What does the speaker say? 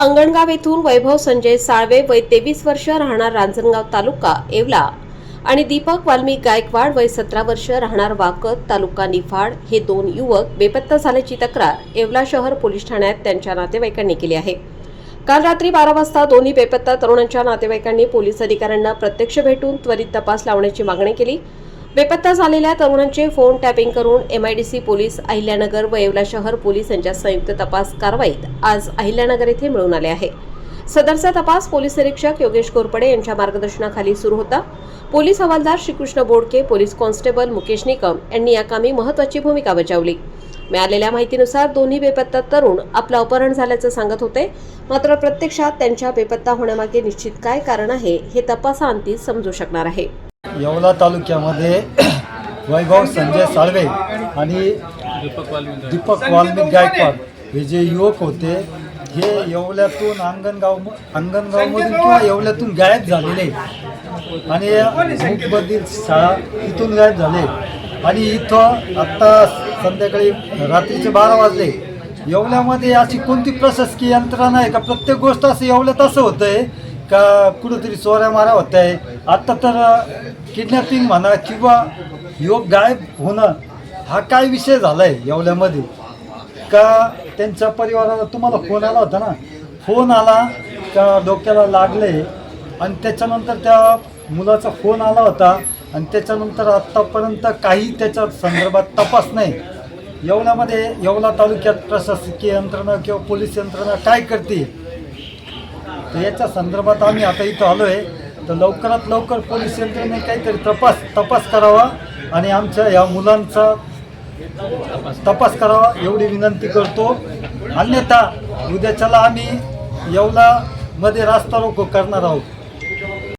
अंगणगाव येथून वैभव संजय साळवे वय 23 वर्ष राहणार रांजणगाव तालुका येवला आणि दीपक वाल्मिक गायकवाड वय 17 वर्ष राहणार वाकद तालुका निफाड हे दोन युवक बेपत्ता झाल्याची तक्रार येवला शहर पोलीस ठाण्यात त्यांच्या नातेवाईकांनी केली आहे। काल रात्री 12 वाजता दोन्ही बेपत्ता तरुणांच्या नातेवाईकांनी पोलीस अधिकाऱ्यांना प्रत्यक्ष भेटून त्वरित तपास लावण्याची मागणी केली। बेपत्ता झालेल्या तरुणांचे फोन टॅपिंग करून MIDC पोलीस अहिल्यानगर व येवला शहर पोलीस यांच्या संयुक्त तपास कारवाईत आज अहिल्यानगर येथे मिळून आले आहे। सदरचा तपास पोलीस निरीक्षक योगेश कोरपडे यांच्या मार्गदर्शनाखाली सुरू होता। पोलीस हवालदार श्रीकृष्ण बोडके, पोलीस कॉन्स्टेबल मुकेश निकम यांनी या कामी महत्त्वाची भूमिका बजावली। मिळालेल्या माहितीनुसार दोन्ही बेपत्ता तरुण आपलं अपहरण झाल्याचं सांगत होते, मात्र प्रत्यक्षात त्यांच्या बेपत्ता होण्यामागे निश्चित काय कारण आहे हे तपासाअंती समजू शकणार आहे। येवला तालुक्यामध्ये वैभव संजय साळवे आणि दीपक वाल्मिक गायकवाड हे जे युवक होते हे येवल्यातून अंगणगावमधून किंवा येवल्यातून गायब झालेले आणि मूकबधीर शाळा इथून गायब झाले आणि इथं आत्ता संध्याकाळी रात्रीचे 12 वाजले। येवल्यामध्ये अशी कोणती प्रशासकीय यंत्रणा आहे का? प्रत्येक गोष्ट असं येवल्यात असं होतं आहे का कुठंतरी चोऱ्या मारा होत आहे। आत्ता तर किडनॅपिंग म्हणा किंवा युवक गायब होणं हा काय विषय झाला आहे येवल्यामध्ये का? त्यांच्या परिवाराला तुम्हाला फोन आला होता ना, फोन आला का डोक्याला लागले आणि त्याच्यानंतर त्या मुलाचा फोन आला होता आणि त्याच्यानंतर आत्तापर्यंत काही त्याच्या संदर्भात तपास नाही। येवल्यामध्ये येवला तालुक्यात प्रशासकीय यंत्रणा किंवा पोलीस यंत्रणा काय करते तर याच्या संदर्भात आम्ही आता इथं आलो आहे। तर लवकरात लवकर पोलीस यंत्रणेने काहीतरी तपास करावा आणि आमच्या या मुलांचा तपास करावा एवढी विनंती करतो। अन्यथा उद्याच्याला आम्ही येवलामध्ये रास्ता रोको करणार आहोत।